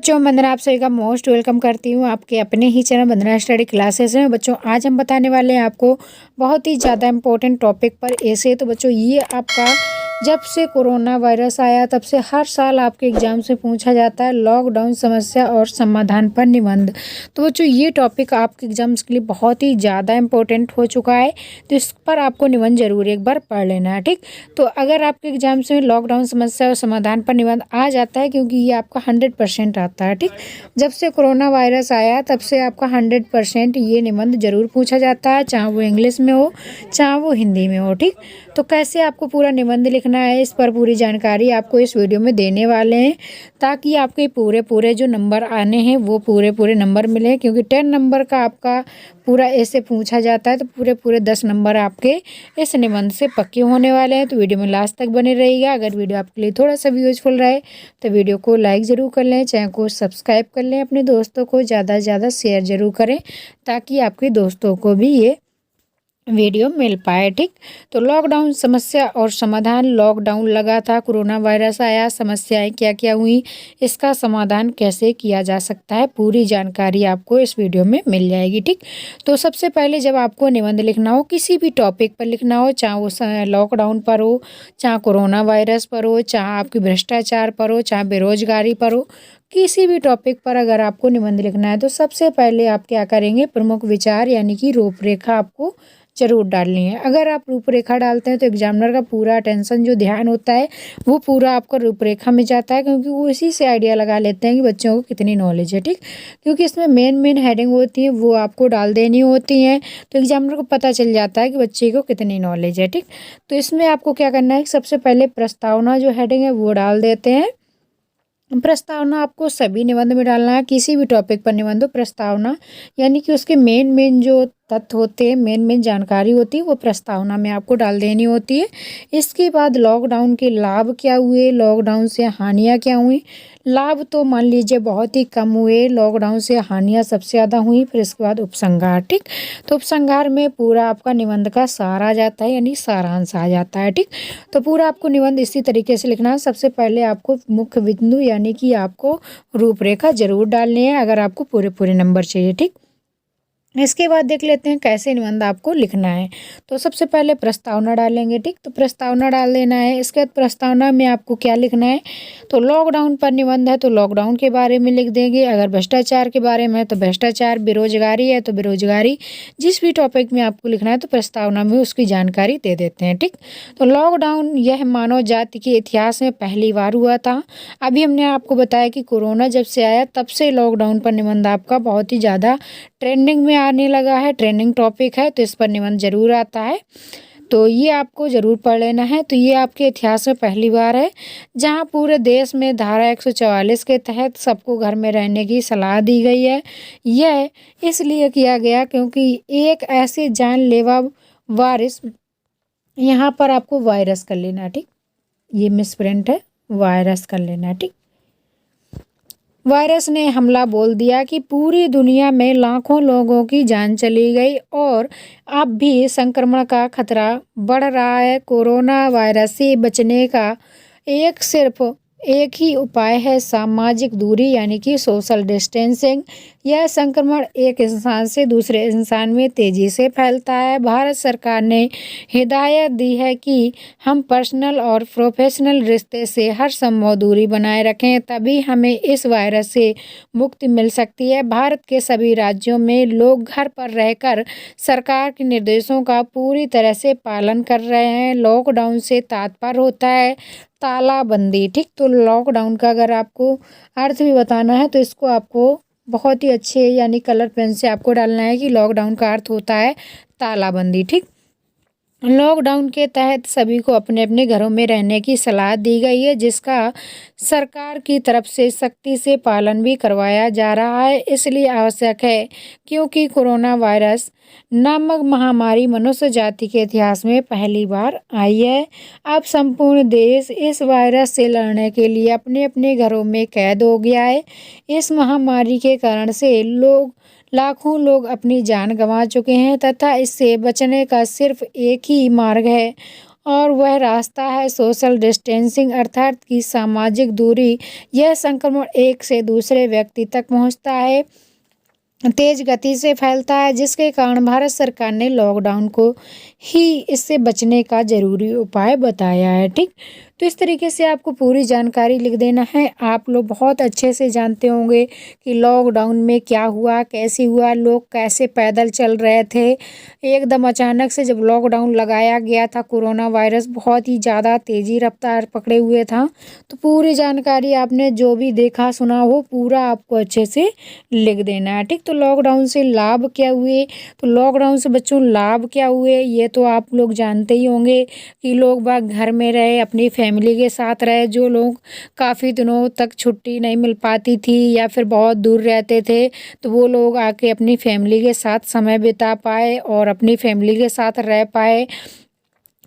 बच्चों, वंदना आप सभी का मोस्ट वेलकम करती हूँ आपके अपने ही चैनल वंदना स्टडी क्लासेस में। बच्चों, आज हम बताने वाले हैं आपको बहुत ही ज़्यादा इम्पोर्टेंट टॉपिक पर ऐसे। तो बच्चों, ये आपका जब से कोरोना वायरस आया तब से हर साल आपके एग्जाम से पूछा जाता है लॉकडाउन समस्या और समाधान पर निबंध। तो बच्चों, ये टॉपिक आपके एग्जाम्स के लिए बहुत ही ज़्यादा इम्पोर्टेंट हो चुका है, तो इस पर आपको निबंध जरूर एक बार पढ़ लेना है, ठीक। तो अगर आपके एग्जाम्स में लॉकडाउन समस्या और समाधान पर निबंध आ जाता है, क्योंकि ये आपका 100% आता है, ठीक। जब से कोरोना वायरस आया तब से आपका 100% ये निबंध जरूर पूछा जाता है, चाहे वो इंग्लिश में हो चाहे वो हिंदी में हो, ठीक। तो कैसे आपको पूरा निबंध लिखना है, इस पर पूरी जानकारी आपको इस वीडियो में देने वाले हैं, ताकि आपके पूरे जो नंबर आने हैं वो पूरे नंबर मिले। क्योंकि 10 नंबर का आपका पूरा ऐसे पूछा जाता है, तो पूरे 10 नंबर आपके इस निबंध से पक्के होने वाले हैं। तो वीडियो में लास्ट तक बने रहिएगा। अगर वीडियो आपके लिए थोड़ा सा भी यूजफुल रहे तो वीडियो को लाइक ज़रूर कर लें, चैनल को सब्सक्राइब कर लें, अपने दोस्तों को ज़्यादा से ज़्यादा शेयर ज़रूर करें, ताकि आपके दोस्तों को भी ये वीडियो मिल पाए, ठीक। तो लॉकडाउन समस्या और समाधान। लॉकडाउन लगा था, कोरोना वायरस आया, समस्याएं क्या क्या हुई, इसका समाधान कैसे किया जा सकता है, पूरी जानकारी आपको इस वीडियो में मिल जाएगी, ठीक। तो सबसे पहले जब आपको निबंध लिखना हो, किसी भी टॉपिक पर लिखना हो, चाहे वो लॉकडाउन पर हो, चाहे कोरोना वायरस पर हो, चाहे आपकी भ्रष्टाचार पर हो, चाहे बेरोजगारी पर हो, किसी भी टॉपिक पर अगर आपको निबंध लिखना है, तो सबसे पहले आप क्या करेंगे, प्रमुख विचार यानी कि रूपरेखा आपको जरूर डालनी है। अगर आप रूपरेखा डालते हैं तो एग्जामिनर का पूरा अटेंशन जो ध्यान होता है वो पूरा आपका रूपरेखा में जाता है, क्योंकि वो इसी से आइडिया लगा लेते हैं कि बच्चों को कितनी नॉलेज है, ठीक। क्योंकि इसमें मेन हेडिंग होती है वो आपको डाल देनी होती हैं, तो एग्जामिनर को पता चल जाता है कि बच्चे को कितनी नॉलेज है, ठीक। तो इसमें आपको क्या करना है, सबसे पहले प्रस्तावना जो हेडिंग है वो डाल देते हैं। प्रस्तावना आपको सभी निबंध में डालना है, किसी भी टॉपिक पर निबंध हो, प्रस्तावना यानी कि उसके मेन जो तथ्य होते हैं, मेन जानकारी होती है वो प्रस्तावना में आपको डाल देनी होती है। इसके बाद लॉकडाउन के लाभ क्या हुए, लॉकडाउन से हानियां क्या हुई। लाभ तो मान लीजिए बहुत ही कम हुए, लॉकडाउन से हानियां सबसे ज़्यादा हुई। फिर इसके बाद उपसंहार, ठीक। तो उपसंहार में पूरा आपका निबंध का सार आ जाता है, यानी सारांश आ जाता है, ठीक। तो पूरा आपको निबंध इसी तरीके से लिखना है। सबसे पहले आपको मुख्य बिंदु यानी कि आपको रूपरेखा जरूर डालनी है, अगर आपको पूरे नंबर चाहिए, ठीक। इसके बाद देख लेते हैं कैसे निबंध आपको लिखना है। तो सबसे पहले प्रस्तावना डालेंगे, ठीक। तो प्रस्तावना डाल देना है। इसके बाद प्रस्तावना में आपको क्या लिखना है, तो लॉकडाउन पर निबंध है तो लॉकडाउन के बारे में लिख देंगे। अगर भ्रष्टाचार के बारे में है तो भ्रष्टाचार, बेरोजगारी है तो बेरोजगारी, जिस भी टॉपिक में आपको लिखना है तो प्रस्तावना में उसकी जानकारी दे देते हैं, ठीक। तो लॉकडाउन यह मानव जाति के इतिहास में पहली बार हुआ था। अभी हमने आपको बताया कि कोरोना जब से आया तब से लॉकडाउन पर निबंध आपका बहुत ही ज़्यादा ट्रेंडिंग में आने लगा है, ट्रेंडिंग टॉपिक है, तो इस पर निबंध जरूर आता है। तो ये आपको जरूर पढ़ लेना है। तो ये आपके इतिहास में पहली बार है जहां पूरे देश में धारा 144 के तहत सबको घर में रहने की सलाह दी गई है। यह इसलिए किया गया क्योंकि एक ऐसे जानलेवा वायरस, यहाँ पर आपको वायरस कर लेना, ठीक। ये मिसप्रिंट है, वायरस कर लेना, ठीक। वायरस ने हमला बोल दिया कि पूरी दुनिया में लाखों लोगों की जान चली गई और अब भी संक्रमण का खतरा बढ़ रहा है। कोरोना वायरस से बचने का सिर्फ एक ही उपाय है, सामाजिक दूरी यानी कि सोशल डिस्टेंसिंग। यह संक्रमण एक इंसान से दूसरे इंसान में तेजी से फैलता है। भारत सरकार ने हिदायत दी है कि हम पर्सनल और प्रोफेशनल रिश्ते से हर संभव दूरी बनाए रखें, तभी हमें इस वायरस से मुक्ति मिल सकती है। भारत के सभी राज्यों में लोग घर पर रहकर सरकार के निर्देशों का पूरी तरह से पालन कर रहे हैं। लॉकडाउन से तात्पर्य होता है तालाबंदी, ठीक। तो लॉकडाउन का अगर आपको अर्थ भी बताना है तो इसको आपको बहुत ही अच्छे यानी कलर पेन से आपको डालना है कि लॉकडाउन का अर्थ होता है तालाबंदी, ठीक। लॉकडाउन के तहत सभी को अपने अपने घरों में रहने की सलाह दी गई है, जिसका सरकार की तरफ से सख्ती से पालन भी करवाया जा रहा है। इसलिए आवश्यक है क्योंकि कोरोना वायरस नामक महामारी मनुष्य जाति के इतिहास में पहली बार आई है। अब संपूर्ण देश इस वायरस से लड़ने के लिए अपने अपने घरों में कैद हो गया है। इस महामारी के कारण से लाखों लोग अपनी जान गंवा चुके हैं तथा इससे बचने का सिर्फ एक ही मार्ग है और वह रास्ता है सोशल डिस्टेंसिंग अर्थात कि सामाजिक दूरी। यह संक्रमण एक से दूसरे व्यक्ति तक पहुंचता है, तेज गति से फैलता है, जिसके कारण भारत सरकार ने लॉकडाउन को ही इससे बचने का जरूरी उपाय बताया है। ठीक, तो इस तरीके से आपको पूरी जानकारी लिख देना है। आप लोग बहुत अच्छे से जानते होंगे कि लॉकडाउन में क्या हुआ, कैसे हुआ, लोग कैसे पैदल चल रहे थे। एकदम अचानक से जब लॉकडाउन लगाया गया था, कोरोना वायरस बहुत ही ज़्यादा तेज़ी रफ्तार पकड़े हुए था। तो पूरी जानकारी आपने जो भी देखा सुना हो पूरा आपको अच्छे से लिख देना है। ठीक, तो लॉकडाउन से लाभ क्या हुए, तो लॉकडाउन से बच्चों लाभ क्या हुए ये तो आप लोग जानते ही होंगे कि लोग बाग घर में रहे, अपनी फैमिली के साथ रहे। जो लोग काफ़ी दिनों तक छुट्टी नहीं मिल पाती थी या फिर बहुत दूर रहते थे, तो वो लोग आके अपनी फैमिली के साथ समय बिता पाए और अपनी फैमिली के साथ रह पाए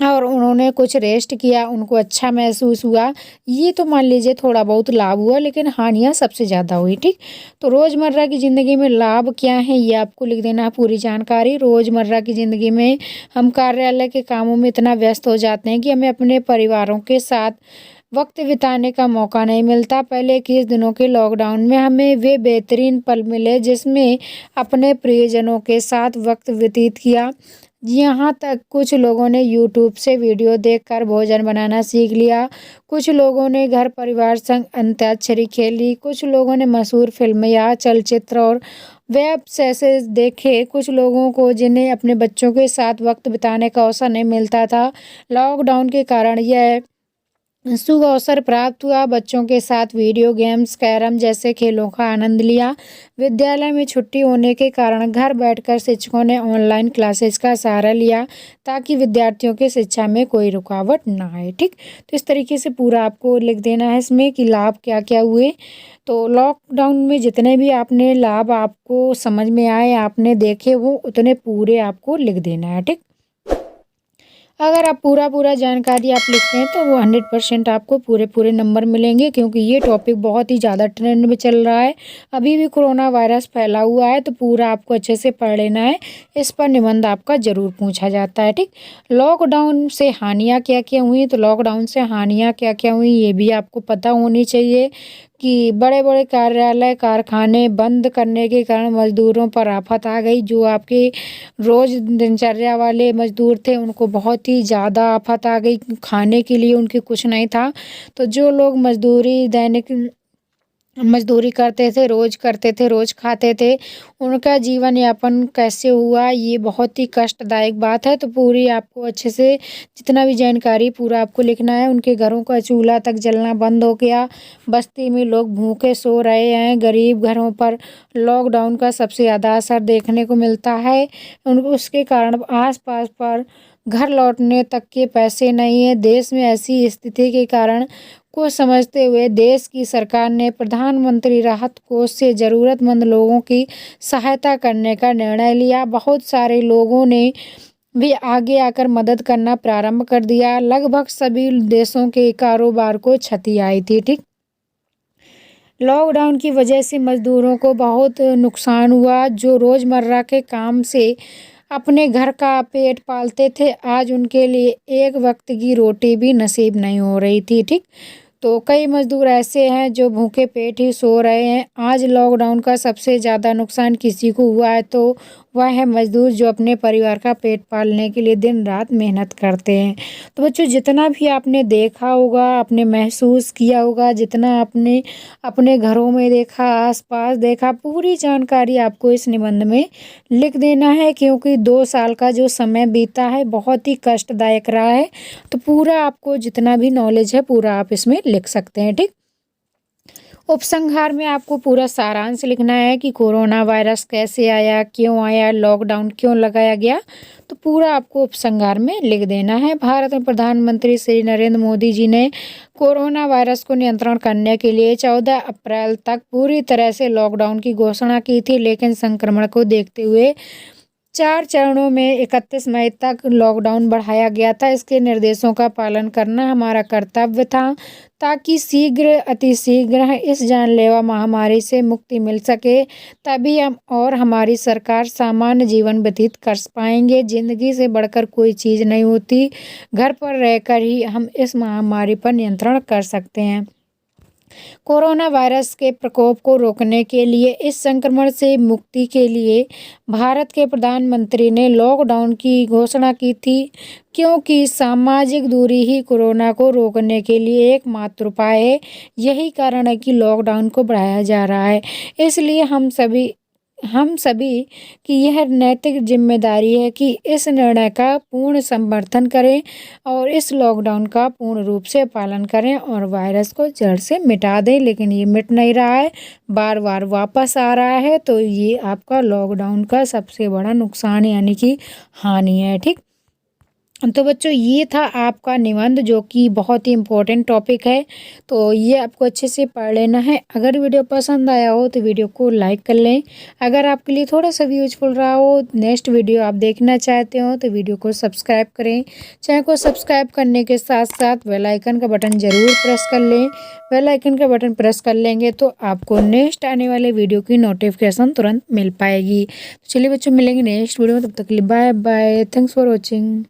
और उन्होंने कुछ रेस्ट किया, उनको अच्छा महसूस हुआ। ये तो मान लीजिए थोड़ा बहुत लाभ हुआ, लेकिन हानियाँ सबसे ज़्यादा हुई। ठीक, तो रोज़मर्रा की ज़िंदगी में लाभ क्या है ये आपको लिख देना है पूरी जानकारी। रोज़मर्रा की ज़िंदगी में हम कार्यालय के कामों में इतना व्यस्त हो जाते हैं कि हमें अपने परिवारों के साथ वक्त बिताने का मौका नहीं मिलता। पहले 21 दिनों के लॉकडाउन में हमें वे बेहतरीन पल मिले जिसमें अपने प्रियजनों के साथ वक्त व्यतीत किया। यहाँ तक कुछ लोगों ने यूट्यूब से वीडियो देखकर भोजन बनाना सीख लिया, कुछ लोगों ने घर परिवार संग अंताक्षरी खेली, कुछ लोगों ने मशहूर फिल्में या चलचित्र और वेब सीरीज देखे, कुछ लोगों को जिन्हें अपने बच्चों के साथ वक्त बिताने का अवसर नहीं मिलता था, लॉकडाउन के कारण यह शुभ अवसर प्राप्त हुआ। बच्चों के साथ वीडियो गेम्स, कैरम जैसे खेलों का आनंद लिया। विद्यालय में छुट्टी होने के कारण घर बैठकर शिक्षकों ने ऑनलाइन क्लासेस का सहारा लिया ताकि विद्यार्थियों की शिक्षा में कोई रुकावट ना आए। ठीक, तो इस तरीके से पूरा आपको लिख देना है इसमें कि लाभ क्या क्या हुए। तो लॉकडाउन में जितने भी आपने लाभ आपको समझ में आए, आपने देखे, वो उतने पूरे आपको लिख देना है। ठीक, अगर आप पूरा जानकारी आप लिखते हैं तो वो 100% आपको पूरे नंबर मिलेंगे, क्योंकि ये टॉपिक बहुत ही ज़्यादा ट्रेंड में चल रहा है। अभी भी कोरोना वायरस फैला हुआ है, तो पूरा आपको अच्छे से पढ़ लेना है। इस पर निबंध आपका ज़रूर पूछा जाता है। ठीक, लॉकडाउन से हानियाँ क्या क्या हुई, तो लॉकडाउन से हानियाँ क्या क्या हुई ये भी आपको पता होनी चाहिए कि बड़े बड़े कार्यालय कारखाने बंद करने के कारण मजदूरों पर आफत आ गई। जो आपके रोज़ दिनचर्या वाले मजदूर थे उनको बहुत ही ज़्यादा आफत आ गई, खाने के लिए उनके कुछ नहीं था। तो जो लोग दैनिक मजदूरी करते थे, रोज़ खाते थे, उनका जीवन यापन कैसे हुआ ये बहुत ही कष्टदायक बात है। तो पूरी आपको अच्छे से जितना भी जानकारी पूरा आपको लिखना है। उनके घरों का चूल्हा तक जलना बंद हो गया, बस्ती में लोग भूखे सो रहे हैं, गरीब घरों पर लॉकडाउन का सबसे ज़्यादा असर देखने को मिलता है। उसके कारण आस पास पर घर लौटने तक के पैसे नहीं है। देश में ऐसी स्थिति के कारण को समझते हुए देश की सरकार ने प्रधानमंत्री राहत कोष से ज़रूरतमंद लोगों की सहायता करने का निर्णय लिया। बहुत सारे लोगों ने भी आगे आकर मदद करना प्रारंभ कर दिया। लगभग सभी देशों के कारोबार को क्षति आई थी। ठीक, लॉकडाउन की वजह से मजदूरों को बहुत नुकसान हुआ। जो रोज़मर्रा के काम से अपने घर का पेट पालते थे, आज उनके लिए एक वक्त की रोटी भी नसीब नहीं हो रही थी। ठीक, तो कई मजदूर ऐसे हैं जो भूखे पेट ही सो रहे हैं। आज लॉकडाउन का सबसे ज़्यादा नुकसान किसी को हुआ है तो वह है मजदूर जो अपने परिवार का पेट पालने के लिए दिन रात मेहनत करते हैं। तो बच्चों जितना भी आपने देखा होगा, आपने महसूस किया होगा, जितना आपने अपने घरों में देखा, आसपास देखा, पूरी जानकारी आपको इस निबंध में लिख देना है, क्योंकि 2 साल का जो समय बीता है बहुत ही कष्टदायक रहा है। तो पूरा आपको जितना भी नॉलेज है पूरा आप इसमें लिख सकते हैं। ठीक, उपसंहार में आपको पूरा सारांश लिखना है कि कोरोना वायरस कैसे आया, क्यों आया, लॉकडाउन क्यों लगाया गया। तो पूरा आपको उपसंहार में लिख देना है। भारत में प्रधानमंत्री श्री नरेंद्र मोदी जी ने कोरोना वायरस को नियंत्रण करने के लिए 14 अप्रैल तक पूरी तरह से लॉकडाउन की घोषणा की थी, लेकिन संक्रमण को देखते हुए 4 चरणों में 31 मई तक लॉकडाउन बढ़ाया गया था। इसके निर्देशों का पालन करना हमारा कर्तव्य था ताकि अतिशीघ्र इस जानलेवा महामारी से मुक्ति मिल सके। तभी हम और हमारी सरकार सामान्य जीवन व्यतीत कर पाएंगे। ज़िंदगी से बढ़कर कोई चीज़ नहीं होती। घर पर रहकर ही हम इस महामारी पर नियंत्रण कर सकते हैं। कोरोना वायरस के प्रकोप को रोकने के लिए, इस संक्रमण से मुक्ति के लिए भारत के प्रधानमंत्री ने लॉकडाउन की घोषणा की थी, क्योंकि सामाजिक दूरी ही कोरोना को रोकने के लिए एकमात्र उपाय है। यही कारण है कि लॉकडाउन को बढ़ाया जा रहा है। इसलिए हम सभी की यह नैतिक जिम्मेदारी है कि इस निर्णय का पूर्ण समर्थन करें और इस लॉकडाउन का पूर्ण रूप से पालन करें और वायरस को जड़ से मिटा दें। लेकिन ये मिट नहीं रहा है, बार बार वापस आ रहा है। तो ये आपका लॉकडाउन का सबसे बड़ा नुकसान यानी कि हानि है। ठीक, तो बच्चों ये था आपका निबंध, जो कि बहुत ही इम्पोर्टेंट टॉपिक है। तो ये आपको अच्छे से पढ़ लेना है। अगर वीडियो पसंद आया हो तो वीडियो को लाइक कर लें। अगर आपके लिए थोड़ा सा भी यूजफुल रहा हो, नेक्स्ट वीडियो आप देखना चाहते हो तो वीडियो को सब्सक्राइब करें। चैनल को सब्सक्राइब करने के साथ साथ बेल आइकन का बटन ज़रूर प्रेस कर लें। बेल आइकन का बटन प्रेस कर लेंगे तो आपको नेक्स्ट आने वाले वीडियो की नोटिफिकेशन तुरंत मिल पाएगी। चलिए बच्चों, मिलेंगे नेक्स्ट वीडियो में। तब तक के लिए bye bye. Thanks for watching.